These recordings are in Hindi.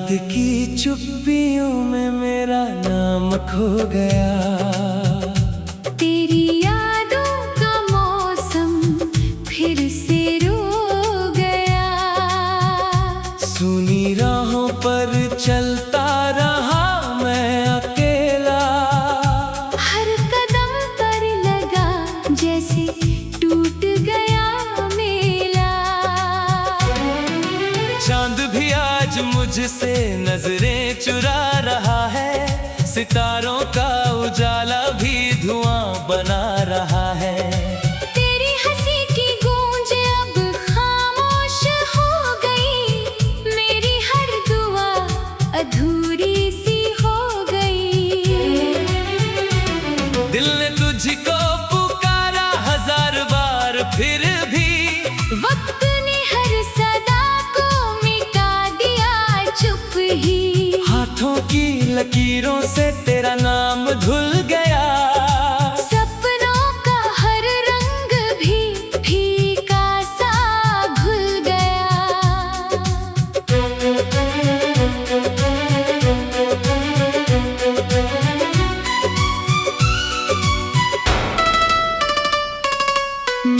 रात की चुप्पियों में मेरा नाम खो गया। तेरी यादों का मौसम फिर से रो गया। सुनी राहों पर चलता रहा मैं अकेला। हर कदम पर लगा जैसे टूट गया मेला। चांद भी आज मुझसे नजरें चुरा रहा है। सितारों का उजाला भी धुआं बना रहा है। तेरी हंसी की गूंज अब खामोश हो गई। मेरी हर दुआ अधूरी सी हो गई। दिल ने तुझको पुकारा हजार बार, फिर भी वक्त ने हर सदा को मिटा दिया चुप ही। हाथों की लकीरों से तेरा नाम धुल गया। सपनों का हर रंग भी फीका सा घुल गया।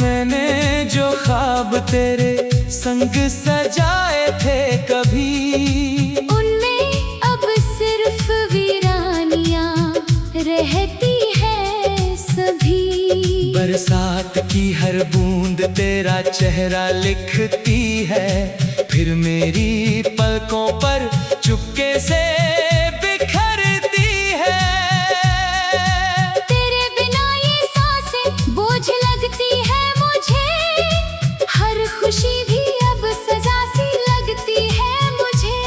मैंने जो ख्वाब तेरे संग सजाए थे कभी, उनमें अब सिर्फ वीरानियां रहती है सभी। बरसात की हर बूंद तेरा चेहरा लिखती है। फिर मेरी पलकों पर चुपके से बिखरती है। तेरे बिना ये सांसें बोझ लगती है मुझे। हर खुशी भी अब सजा सी लगती है मुझे।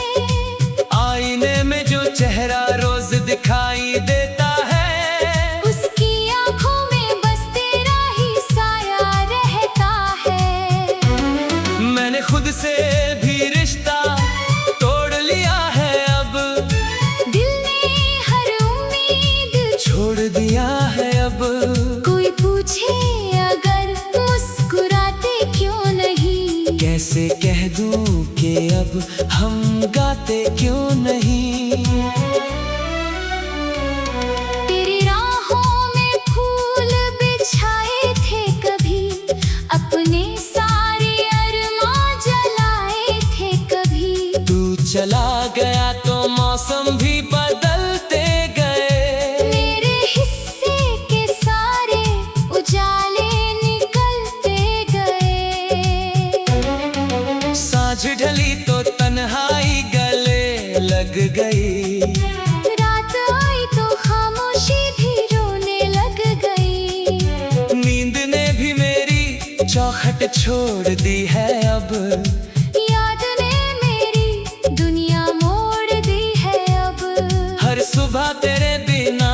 आईने में जो चेहरा रोज दिखाई देता है, उसकी आंखों में बस तेरा ही साया रहता है। मैंने खुद से भी रिश्ता तोड़ लिया है अब। दिल ने हर उम्मीद छोड़ दिया है अब। कोई पूछे अगर मुस्कुराते क्यों नहीं। कैसे कह दूं कि अब हम गाते क्यों नहीं। तेरी राहों में फूल बिछाए थे कभी। अपने सारे अरमां जलाए थे कभी। तू चला गया तो मौसम भी बदलते गए। मेरे हिस्से के सारे उजाले निकलते गए। सांझ ढली तो तन्हाई गले लग गई। रात आई तो खामोशी भी रोने लग गई। नींद ने भी मेरी चौखट छोड़ दी है अब। याद ने मेरी दुनिया मोड़ दी है अब। हर सुबह तेरे बिना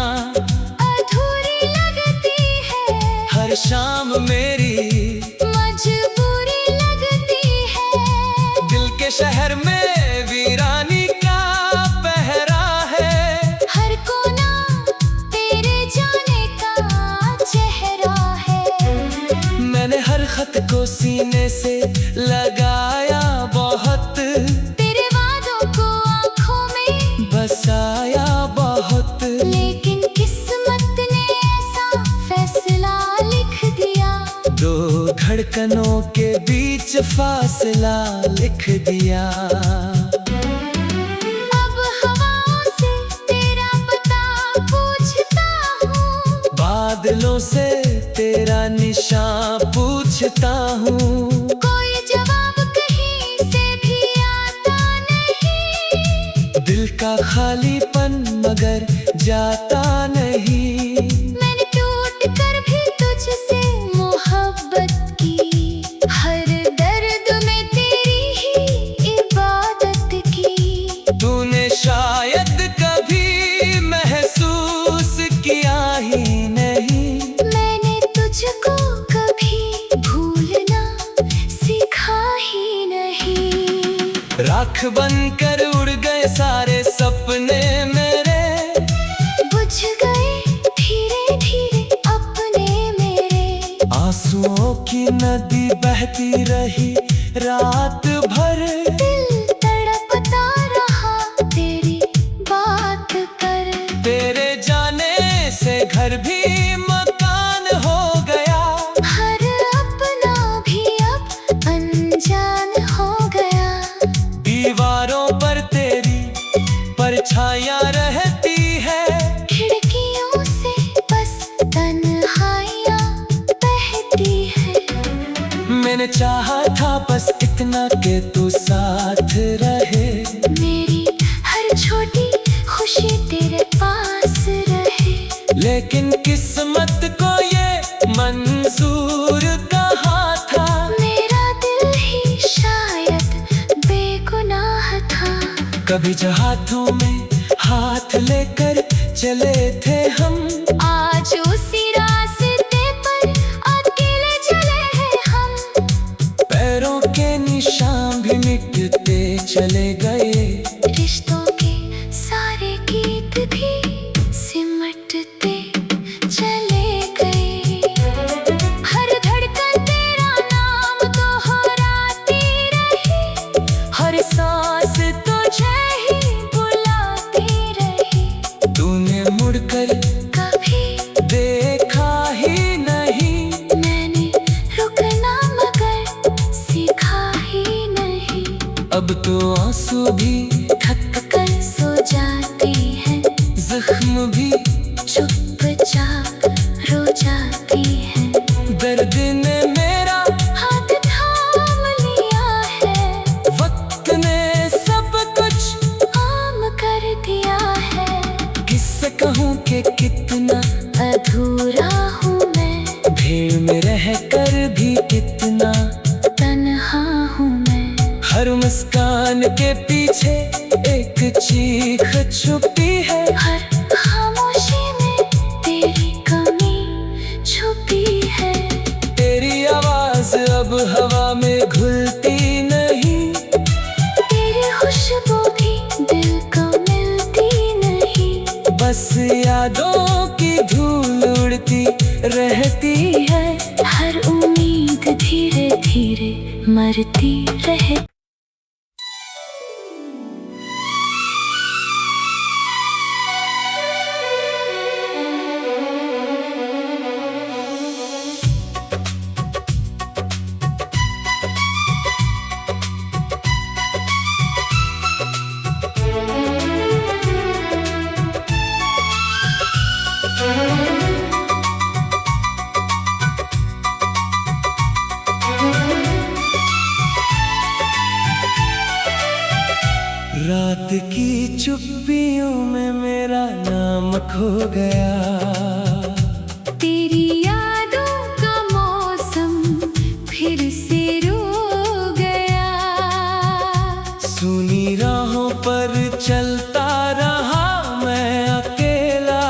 अधूरी लगती है। हर शाम मेरी मजबूरी लगती है। दिल के शहर में वीरानी का पहरा है। हर कोना तेरे जाने का चेहरा है। मैंने हर खत को सीने से लगाया बहुत। तेरे वादों को आंखों में बसाया बहुत। लेकिन किस्मत ने ऐसा फैसला लिख दिया। दो धड़कनों के बीच फासला लिख दिया। अब हवाओं से तेरा पता पूछता हूँ। बादलों से तेरा निशान पूछता हूँ। कोई जवाब कहीं से भी आता नहीं। दिल का खालीपन मगर जाता नहीं। मैंने टूट कर भी तुझसे मोहब्बत की। हर दर्द में तेरी ही इबादत की। तूने शायद कभी महसूस किया ही नहीं। मैंने तुझको कभी भूलना सिखा ही नहीं। राख बनकर उड़ गए सारे सपने मेरे। बुझ गए धीरे धीरे अपने मेरे। आंसुओं की नदी बहती रही रात भर। दिल तड़पता रहा के तू साथ रहे, मेरी हर छोटी खुशी तेरे पास रहे। लेकिन किस्मत को ये मंजूर कहाँ था, मेरा दिल ही शायद बेगुनाह था। कभी जो हाथों में हाथ लेकर चले थे हम, आज उसी रास्ते पर अकेले चले हैं हम। पैरों के निशान भी मिटते चले गए, रिश्तों के सारे गीत भी सिमटते चले गए। हर धड़कन तेरा नाम दोहराती रही, हर सांस तुझे ही बुलाती रही। तूने मुड़कर कभी देखा ही नहीं, मैंने रुकना मगर सीखा ही नहीं। अब तो आंसू भी थक कर सो जाती है, जख्म भी चुपचाप रो जाती है। दर्द ने मेरा हाथ थाम लिया है, वक्त ने सब कुछ आम कर दिया है। किससे कहूँ कि कितना अधूरा हूँ मैं, भीड़ में रह कर भी कितना तन्हा हूँ मैं। हर मुस्कान के पीछे एक चीख छुपी है, हर खामोशी में तेरी कमी छुपी है। तेरी आवाज अब हवा में घुलती नहीं, तेरी खुशबू भी दिल को मिलती नहीं। बस यादों की धूल उड़ती रहती है। हर उम्मीद धीरे धीरे मरती रहे। रात की चुप्पियों में मेरा नाम खो गया, तेरी यादों का मौसम फिर से रो गया। सुनी राहों पर चलता रहा मैं अकेला,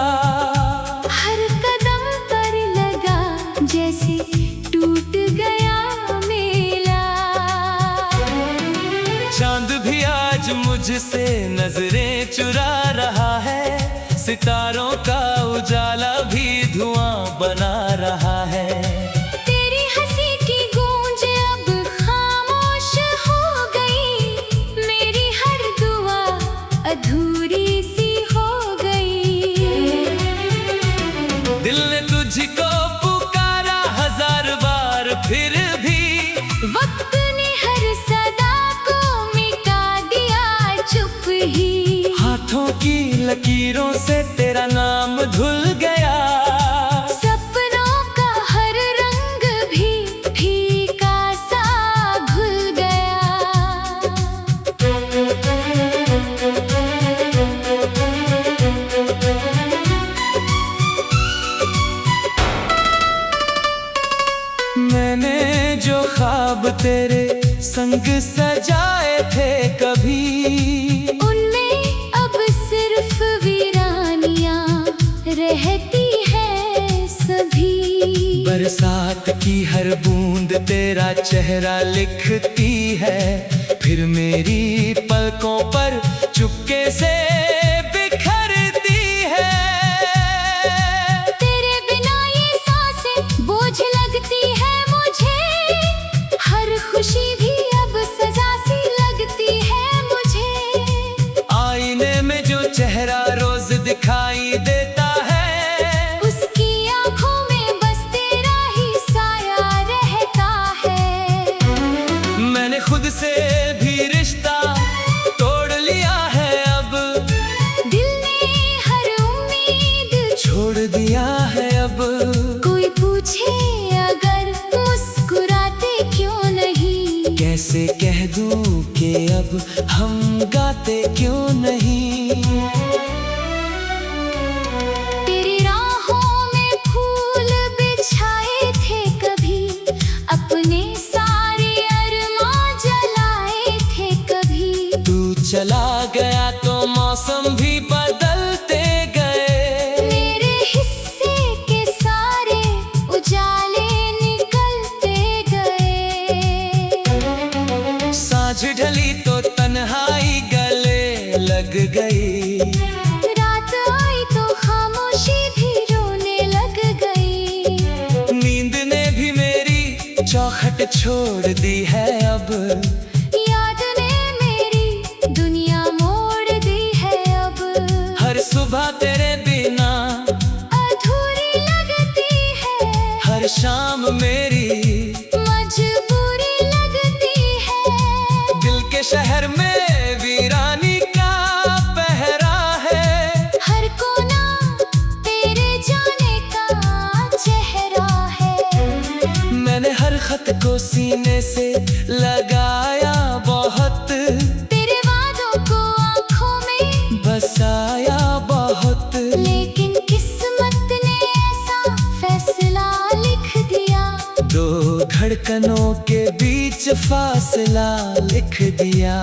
हर कदम पर लगा जैसे टूट गया मेला। चांद भी आज मुझसे नजरें चुरा रहा है, सितारों का उजाला भी धुआं बना रहा है। तेरी हंसी की गूंज अब खामोश हो गई, मेरी हर दुआ अधूरी सी हो गई। दिल ने तुझको पुकारा हजार बार, फिर भी वक्त ने हर सदा को मिटा दिया चुप ही। हाथों की लकीरों से तेरा नाम धुल गया, सपनों का हर रंग भी फीका सा घुल गया। मैंने जो ख्वाब तेरे संग सजाए थे कभी, उनमें अब सिर्फ वीरानियां रहती है सभी। बरसात की हर बूंद तेरा चेहरा लिखती है, फिर मेरी पलकों पर चुपके से बिखरती है। तेरे बिना ये सांसें बोझ लगती है मुझे, हर खुशी भी अब सजा सी लगती है मुझे। आईने में जो चेहरा रोज दिखाई देता है, उसकी आंखों में बस तेरा ही साया रहता है। मैंने खुद से भी रिश्ता ये अब हम गाते क्यों नहीं। तेरी राहों में फूल बिछाए थे कभी, अपने सारे अरमां जलाए थे कभी। तू चला गया तो मौसम भी बदलते गए, मेरे हिस्से के सारे उजाले निकलते गए। साँझ ढली तो तन्हाई गले लग गई, रात आई तो खामोशी भी रोने लग गई। नींद ने भी मेरी चौखट छोड़ दी है अब, याद ने मेरी दुनिया मोड़ दी है अब। हर सुबह तेरे बिना अधूरी लगती है, हर शाम मेरी मजबूरी लगती है। दिल के शहर में वीरानी का पहरा है, हर कोना तेरे जाने का चेहरा है। मैंने हर खत को सीने से लगाया बहुत, तेरे वादों को आँखों में बसाया बहुत। लेकिन किस्मत ने ऐसा फैसला लिख दिया, दो धड़कनों के बीच फासला लिख दिया।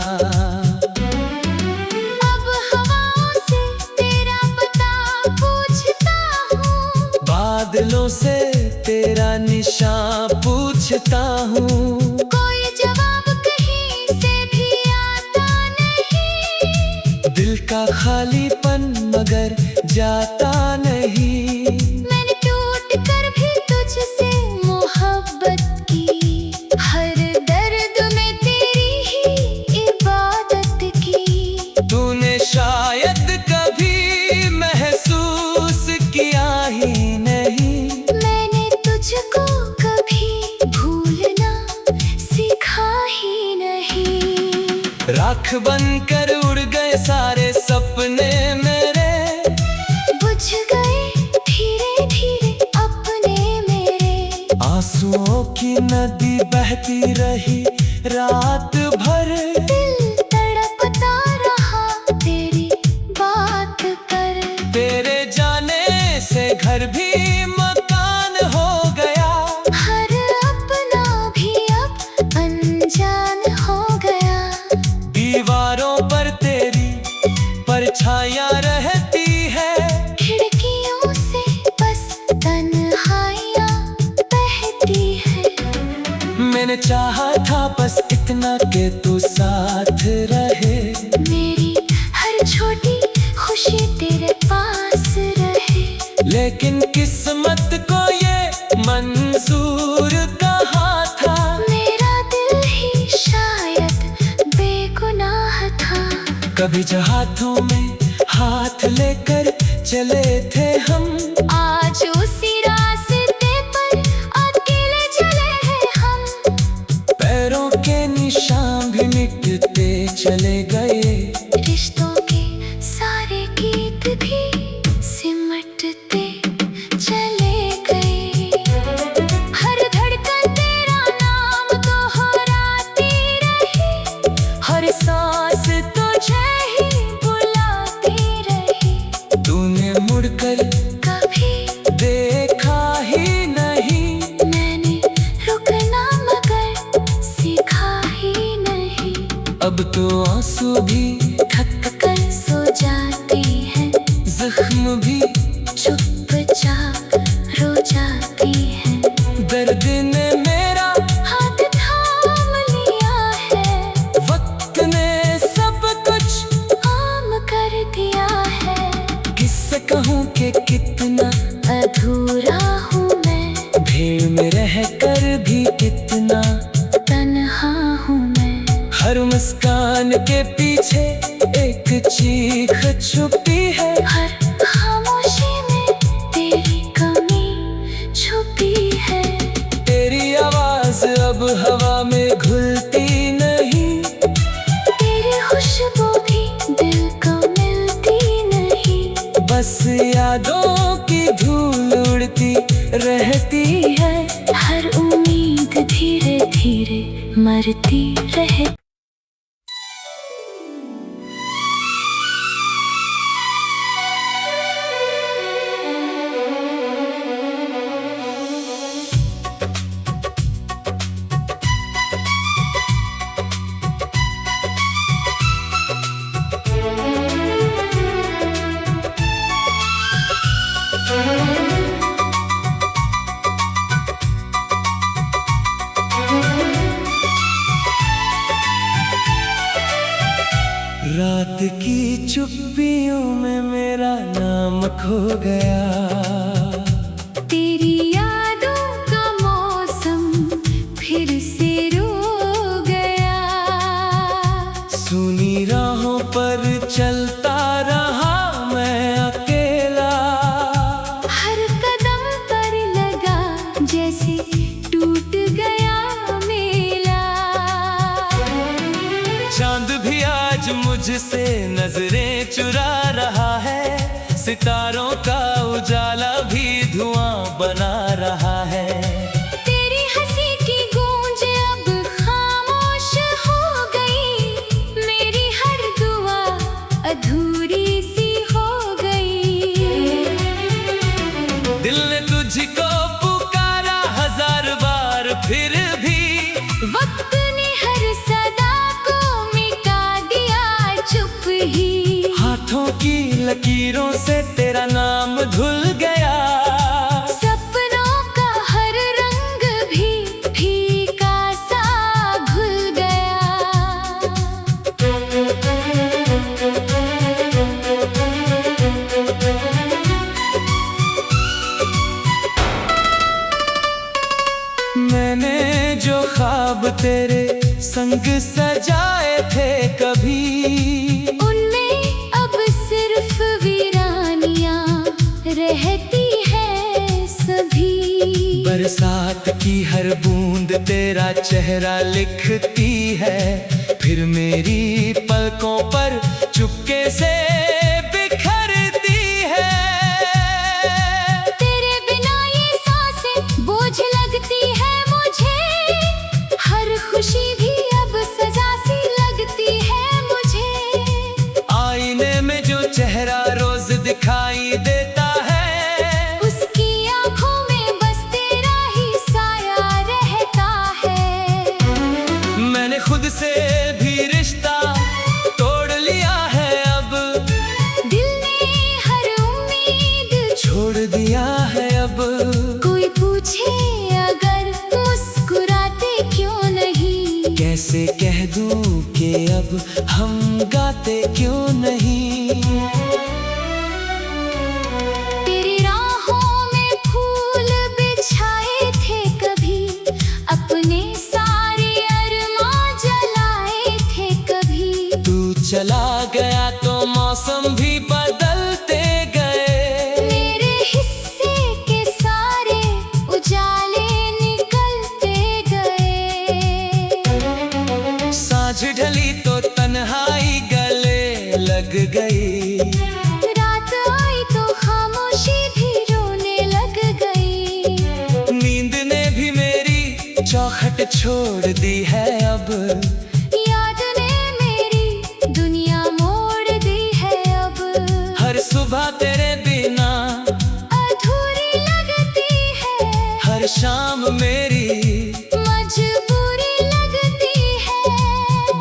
अब हवाओं से तेरा पता पूछता हूँ, बादलों से तेरा निशान पूछता हूँ। कोई जवाब कहीं से भी आता नहीं, दिल का खालीपन मगर जाता नहीं। मैंने टूट कर भी तुझसे मोहब्बत की, हर दर्द में तेरी ही इबादत की। तूने शायद कभी महसूस किया ही नहीं, मैंने तुझको कभी भूलना सीखा ही नहीं। राख बनकर उड़ गए सारे सपने मेरे, बुझ गए धीरे धीरे अपने मेरे। आंसुओं की नदी बहती रही रात भर, दिल तड़पता रहा तेरी बात कर। तेरे जाने से घर भी मकान हो गया, हर अपना भी अब अनजान हो गया। दीवारों पर तेरी परछाइयाँ रहती है, खिड़कियों से बस तन्हाइयाँ बहती है। मैंने चाहा था बस इतना कि तू साथ रहे, मेरी हर छोटी खुशी तेरे पास रहे। लेकिन किस्मत को ये मंजूर कहाँ था, मेरा दिल ही शायद बेगुनाह था। कभी जो हाथों में हाथ लेकर चले थे हम, आज उसी रास्ते पर अकेले चले हैं हम। पैरों के निशान भी मिटते चले गए, रिश्तों के सारे गीत भी सिमटते चले गए। हर धड़कन तेरा नाम दोहराती रही, हर सांस तुझे ही बुलाती रही। तूने मुड़कर कभी देखा ही नहीं, मैंने रुकना मगर सीखा ही नहीं। अब तो आंसू भी थक कर सो जाती है, जख्म भी चुपचाप रो जाती है। दर्द ने मेरा हाथ थाम लिया है, वक्त ने सब कुछ आम कर दिया है। किससे कहूँ कि कितना अधूरा हूँ मैं, भीड़ में रहकर भी कितना तन्हा हूँ मैं। हर मुस्कान के पीछे एक चीख छुपी है, हर खामोशी में तेरी कमी छुपी है। तेरी आवाज अब हवा में घुलती नहीं, तेरी खुशबू भी दिल को मिलती नहीं। बस यादों की धूल उड़ती रहती है, हर उम्मीद धीरे धीरे मरती रहे। रात की चुप्पियों में मेरा नाम खो गया। तेरी यादों का मौसम फिर से रो गया। सुनी राहों पर चलता रहा मैं अकेला। हर कदम पर लगा जैसे टूट गया मेला। चांद भी आज मुझसे नजरें चुरा रहा है। सितारों का उजाला भी धुआं बना रहा है। तेरी हंसी की गूंज अब खामोश हो गई। मेरी हर दुआ अधूरी सी हो गई। दिल ने तुझको पुकारा हजार बार, फिर भी वक्त ने हर सदा को मिटा दिया चुप ही। हाथों की लकीरों से तेरा नाम धुल गया। सपनों का हर रंग भी फीका सा घुल गया। मैंने जो ख्वाब तेरे संग सजाए थे कभी, उनमें अब सिर्फ वीरानियां रहती है सभी। बरसात की हर बूंद तेरा चेहरा लिखती है। फिर मेरी पलकों पर चुपके से बिखरती है। तेरे बिना ये सांसें बोझ लगती है मुझे। हर खुशी भी अब सजा सी लगती है मुझे। आईने में जो चेहरा रोज दिखाई देता है, उसकी आंखों में बस तेरा ही साया रहता है। मैंने खुद से भी रिश्ता तोड़ लिया है अब। दिल ने हर उम्मीद छोड़ दिया है अब। कोई पूछे अगर मुस्कुराते क्यों नहीं। कैसे कह दूं कि अब हम गाते क्यों नहीं। तेरी राहों में फूल बिछाए थे कभी। अपने सारे अरमां जलाए थे कभी। तू चला गया तो मौसम भी बदलते गए। मेरे हिस्से के सारे उजाले निकलते गए। सांझ ढली तो तन्हाई गले लग गई। रात आई तो खामोशी भी रोने लग गई। नींद ने भी मेरी चौखट छोड़ दी है अब। याद ने मेरी दुनिया मोड़ दी है अब। हर सुबह तेरे बिना अधूरी लगती है। हर शाम मेरी मजबूरी लगती है।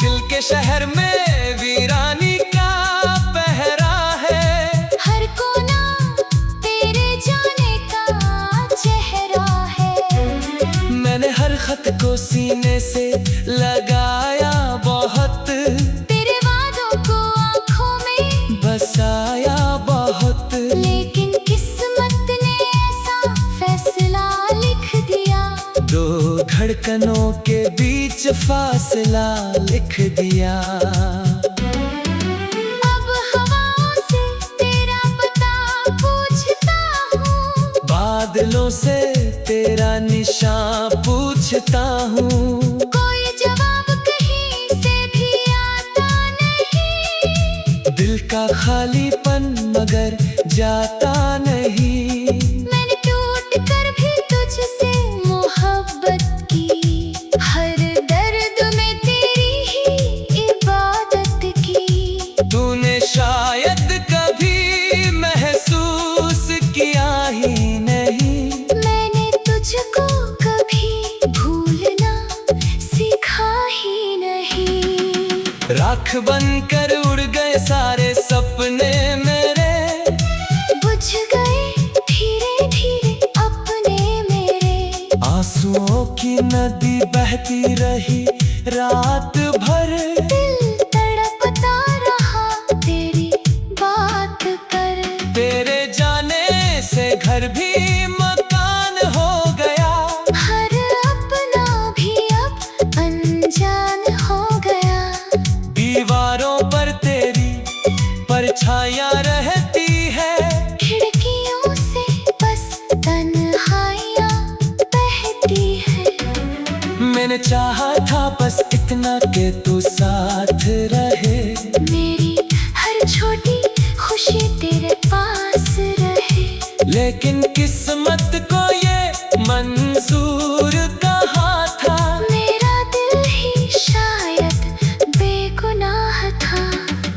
दिल के शहर में वीरानी का पहरा है। हर कोना तेरे जाने का चेहरा है। मैंने हर खत को सीने से लगाया बहुत। तेरे वादों को आंखों में बसाया बहुत। लेकिन किस्मत ने ऐसा फैसला लिख दिया। दो धड़कनों के बीच फासला लिख दिया। अब हवाओं से तेरा पता पूछता हूँ। बादलों से तेरा निशान पूछता हूँ। कोई जवाब कहीं से भी आता नहीं। दिल का खालीपन मगर जाता नहीं। मैंने टूट कर भी तुझसे मोहब्बत की। हर दर्द में तेरी ही इबादत की। तूने शायद कभी महसूस किया ही नहीं। मैंने तुझको कभी भूलना सीखा ही नहीं। राख बनकर उड़ गए सारे सपने मेरे। बुझ गए धीरे धीरे अपने मेरे। आंसुओं की नदी बहती रही रात भर। दिल तड़पता रहा सपना के तू साथ रहे, मेरी हर छोटी खुशी तेरे पास रहे। लेकिन किस्मत को ये मंजूर कहाँ था, मेरा दिल ही शायद बेगुनाह था।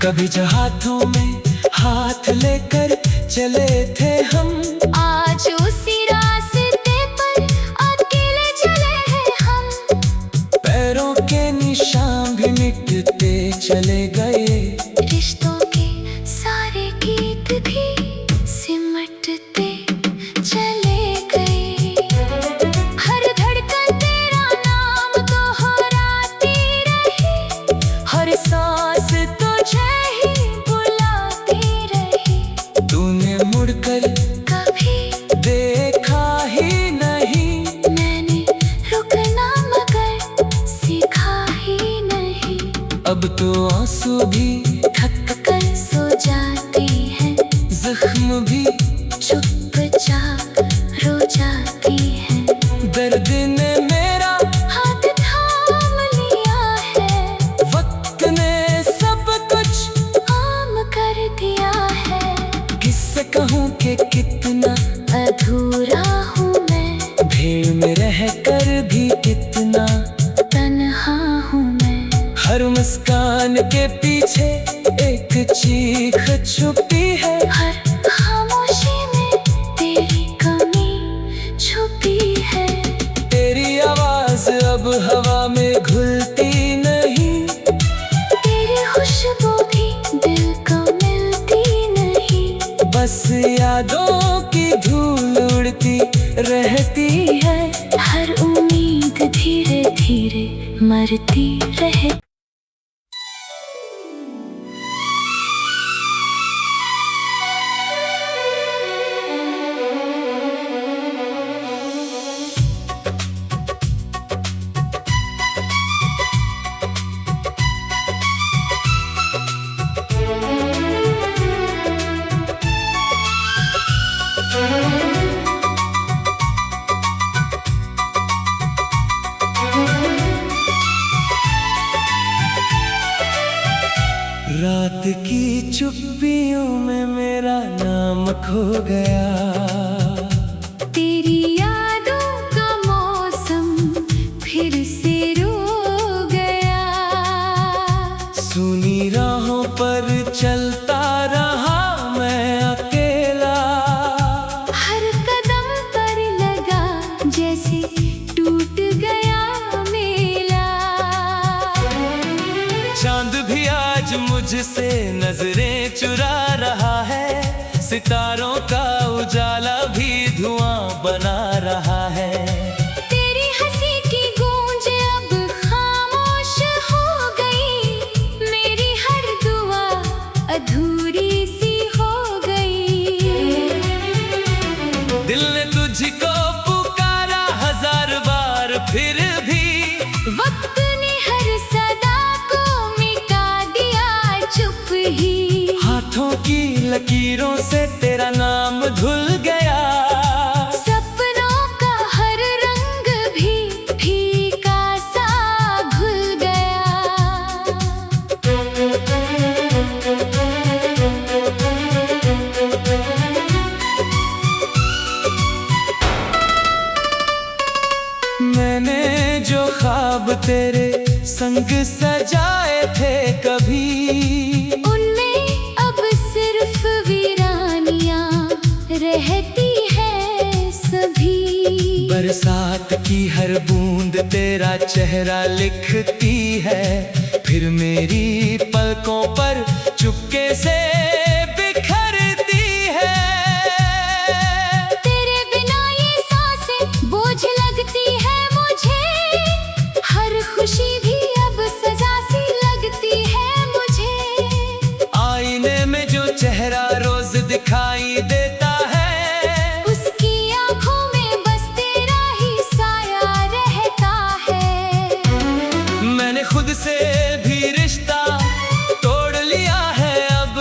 कभी जो हाथों में हाथ लेकर चले थे हम, आज उसी रास्ते पर अकेले चले हैं हम। पैरों के निशान भी मिटते चले गए, रिश्तों के सारे गीत भी सिमटते चले गए। हर धड़कन तेरा नाम दोहराती रही, हर सांस तुझे ही बुलाती रही। तूने मुड़कर कभी देखा ही नहीं, मैंने रुकना मगर सीखा ही नहीं। अब तो आंसू भी थक कर सो जाते हैं, जख्म भी चुपचाप रो जाती हैं। दर्द ने मेरा हाथ थाम लिया है, वक्त ने सब कुछ आम कर दिया है। किससे कहूँ कि कितना अधूरा हूँ मैं, भीड़ में रहकर भी कितना तन्हा हूँ मैं। हर मुस्कान के पीछे एक चीख छुपी है, हर खामोशी में तेरी कमी छुपी है। तेरी आवाज अब हवा में घुलती नहीं, तेरी खुशबू भी दिल को मिलती नहीं। बस यादों की धूल उड़ती रहती है। हर उम्मीद धीरे धीरे मरती रहे। रात की चुप्पियों में मेरा नाम खो गया, तेरी यादों का मौसम फिर से रो गया। सुनी राहों पर चलता रहा मैं अकेला, हर कदम पर लगा जैसे टूट गया मेला। चांद भी आज मुझसे नजरें चुरा रहा है, सितारों का उजाला भी धुआं बना रहा है। तेरी हंसी की गूंज अब खामोश हो गई, मेरी हर दुआ अधूरी सी हो गई। दिल ने तुझको पुकारा हजार बार, फिर भी वक्त ने हर सदा को मिटा दिया चुप ही। हाथों की लकीरों से तेरा नाम धुल गया, सपनों का हर रंग भी फीका सा घुल गया। मैंने जो ख्वाब तेरे संग सजाए थे कभी, उनमें अब सिर्फ वीरानियां रहती है सभी। बरसात की हर बूंद तेरा चेहरा लिखती है, फिर मेरी पलकों पर चुपके से बिखरती है। तेरे बिना ये सांसें बोझ लगती है मुझे, हर खुशी भी अब सजा सी लगती है मुझे। आईने में जो चेहरा रोज दिखाई देता है, उसकी आंखों में बस तेरा ही साया रहता है। मैंने खुद से भी रिश्ता तोड़ लिया है अब,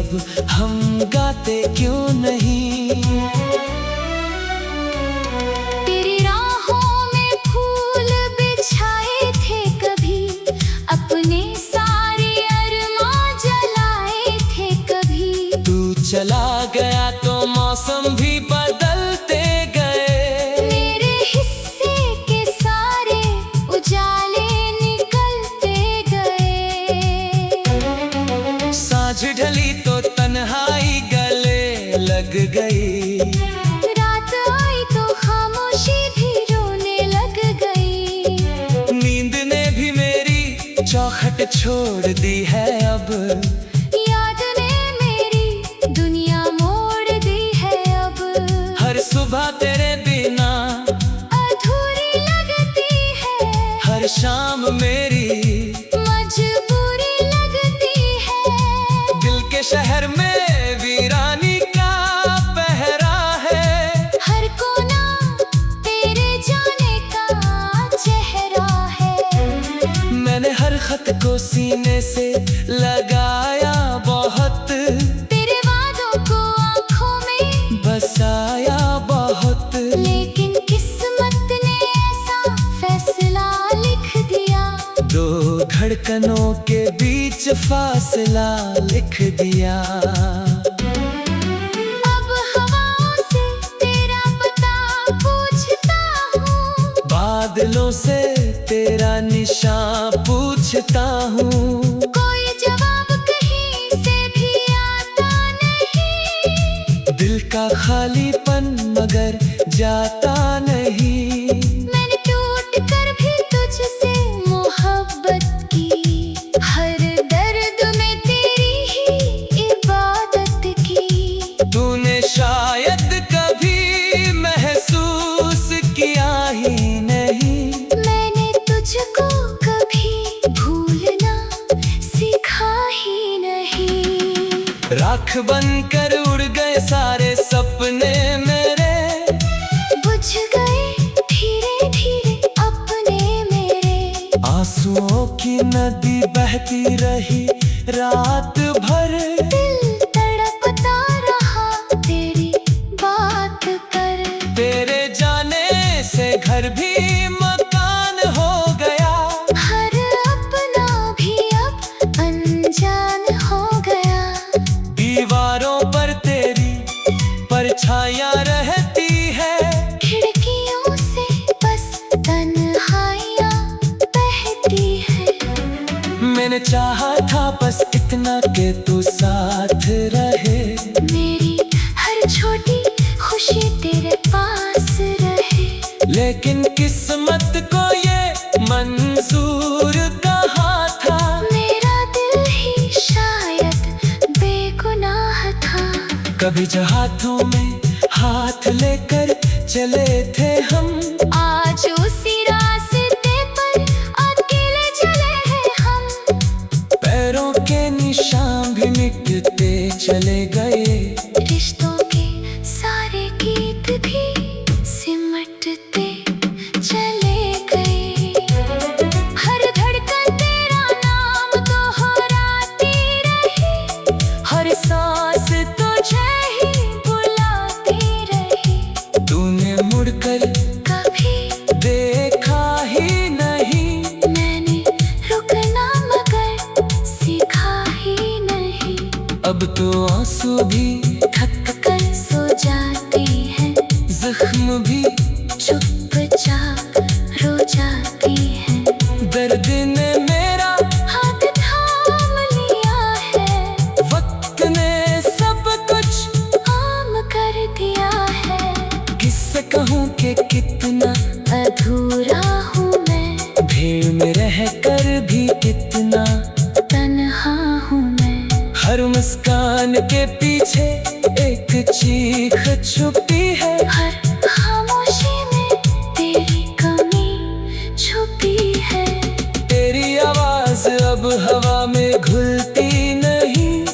अब हम गाते क्यों नहीं। तेरी राहों में फूल बिछाए थे कभी, अपने सारे अरमां जलाए थे कभी। तू चला गया तो मौसम भी बदलते गए, मेरे हिस्से के सारे उजाले निकलते गए। साँझ ढली तो तन्हाई गले लग गई, रात आई तो खामोशी भी रोने लग गई। नींद ने भी मेरी चौखट छोड़ दी है अब, याद ने मेरी दुनिया मोड़ दी है अब। हर सुबह तेरे बिना अधूरी लगती है, हर शाम मेरी मजबूरी लगती है। दिल के शहर में वीरानी का पहरा है, हर कोना तेरे जाने का चेहरा है। मैंने हर खत को सीने से लगाया बहुत, तेरे वादों को आँखों में बसाया बहुत। लेकिन किस्मत ने ऐसा फैसला लिख दिया, दो धड़कनों के बीच फासला लिख दिया। अब हवाओं से तेरा पता पूछता हूँ, बादलों से तेरा निशान पूछता हूँ। कोई जवाब कहीं से भी आता नहीं। दिल का खालीपन मगर जाता नहीं। मैंने टूट कर भी तुझसे मोहब्बत की, हर दर्द में तेरी ही इबादत की। तूने शायद कभी महसूस किया ही नहीं, मैंने तुझको कभी भूलना सीखा ही नहीं। राख बनकर उड़ गए सारे सपने मेरे, बुझ गए धीरे धीरे अपने मेरे। आंसुओं की नदी बहती रही रात भर, दिल तड़पता रहा तेरी बात कर। तेरे जाने से घर भी मकान हो गया, हर अपना भी अब अनजान हो गया। दीवारों पर तेरी परछाइयाँ रहती है, खिड़कियों से बस तन्हाइयाँ बहती है। मैंने चाहा था बस इतना कि तू साथ रहे, मेरी हर छोटी खुशी तेरे पास रहे। लेकिन किस्मत को ये मंजूर कहाँ था, मेरा दिल ही शायद बेगुनाह था। कभी जो हाथों में हाथ लेकर चले थे हम, आज उसी रास्ते पर अकेले चले हैं हम। पैरों के निशान भी मिटते चले गए, रिश्तों के सारे गीत भी सिमटते चले गए। हर धड़कन तेरा नाम दोहराती रही, हर सांस तुझे ही बुलाती रही। तूने मुड़कर कभी देखा ही नहीं, मैंने रुकना मगर सीखा ही नहीं। अब तो आंसू भी थक कर सो जाती है, जख्म भी चुपचाप रो जाती है। दर्द ने मेरा हाथ थाम लिया है, वक्त ने सब कुछ आम कर दिया है। किससे कहूँ कि कितना अधूरा हूँ मैं, भीड़ में रह कर भी कितना तन्हा हूँ मैं। हर मुस्कान के पीछे एक चीख छुपी है, हर खामोशी में तेरी कमी छुपी है। तेरी आवाज अब हवा में घुलती नहीं,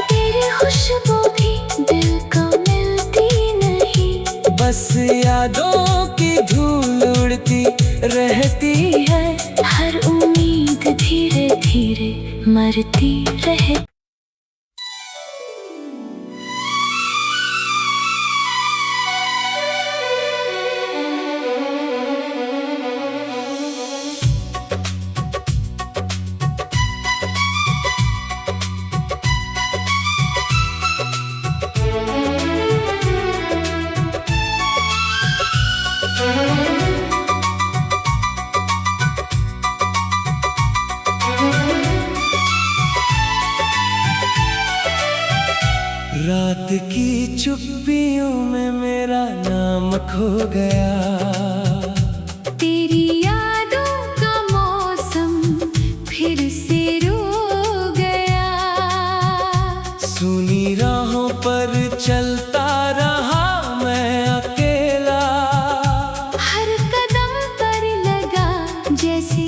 तेरी खुशबू भी दिल को मिलती नहीं। बस यादों की धूल उड़ती रहती है, हर उम्मीद धीरे धीरे मरती रहे। रात की चुप्पियों में मेरा नाम खो गया। तेरी यादों का मौसम फिर से रो गया। सुनी राहों पर चलता रहा मैं अकेला। हर कदम पर लगा जैसे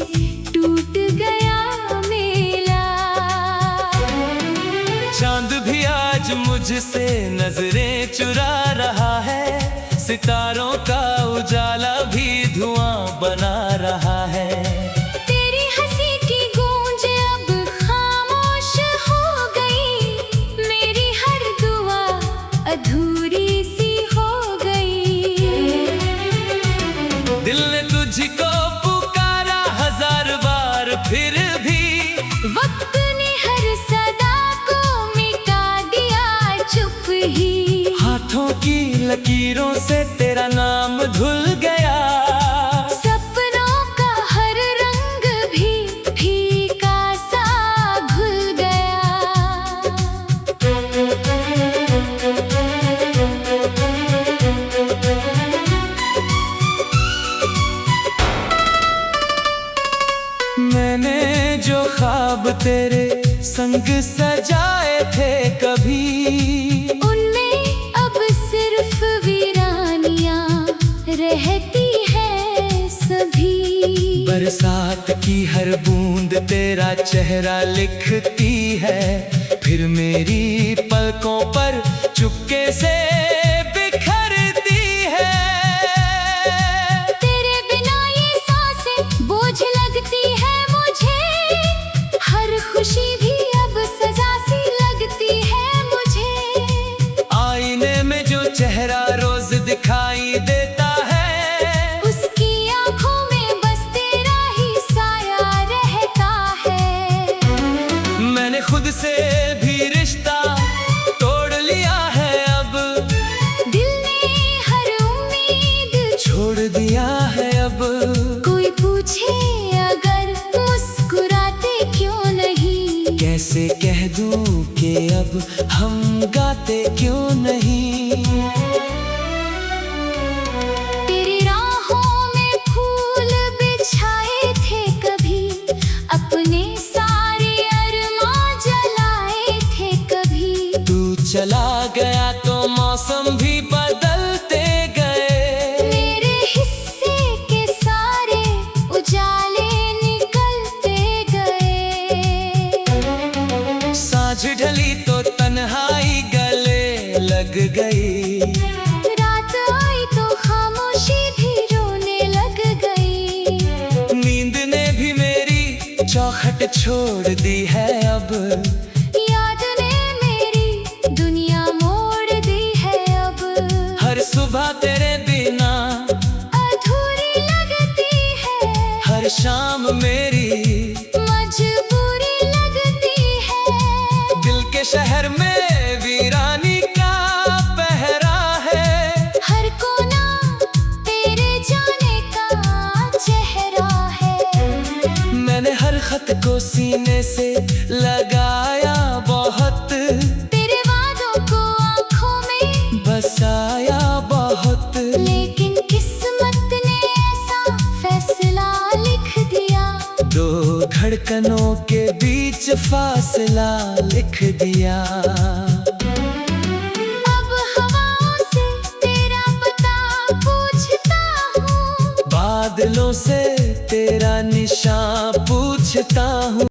टूट गया मेला। चांद भी आज मुझसे नजरें चुरा रहा है। सितारों का उजाला भी धुआं बना रहा है। तेरी हंसी की गूंज अब खामोश हो गई। मेरी हर दुआ अधूरी सी हो गई। दिल ने तुझको पुकारा हजार बार, फिर भी वक्त ने हर सदा को मिटा दिया चुप ही। हाथों की लकीरों से तेरा नाम धुल गया। सपनों का हर रंग भी फीका सा घुल गया। मैंने जो ख्वाब तेरे संग सजाए थे कभी, उनमें अब सिर्फ वीरानियां रहती है सभी। बरसात की हर बूंद तेरा चेहरा लिखती है। फिर मेरी पलकों पर चुपके से बिखरती है। तेरे बिना ये सांसें बोझ लगती है मुझे। हर खुशी भी अब सजा सी लगती है मुझे। आईने में जो चेहरा रोज दिखाई देता है, उसकी आंखों में बस तेरा ही साया रहता है। मैंने खुद से भी रिश्ता तोड़ लिया है अब। दिल ने हर उम्मीद छोड़ दिया है अब। कोई पूछे अगर मुस्कुराते क्यों नहीं। कैसे कह दूं कि अब हम गाते क्यों नहीं। तेरी राहों में फूल बिछाए थे कभी। अपने सारे अरमां जलाए थे कभी। तू चला गया तो मौसम भी बदलते गए। मेरे हिस्से के सारे उजाले निकलते गए। सांझ ढली तो तन्हाई गले लग गई। रात आई तो खामोशी भी रोने लग गई। नींद ने भी मेरी चौखट छोड़ दी है अब। याद ने मेरी दुनिया मोड़ दी है अब। हर सुबह तेरे बिना अधूरी लगती है। हर शाम मेरी मजबूरी लगती है। दिल के शहर में वीरानी का पहरा है। हर कोना तेरे जाने का चेहरा है। मैंने हर खत को सीने से लगाया बहुत। तेरे वादों को आंखों में बसाया बहुत। लेकिन किस्मत ने ऐसा फैसला लिख दिया। दो धड़कनों के बीच फासला लिख दिया। अब हवाओं से तेरा पता पूछता हूँ। बादलों से तेरा निशान पूछता हूँ।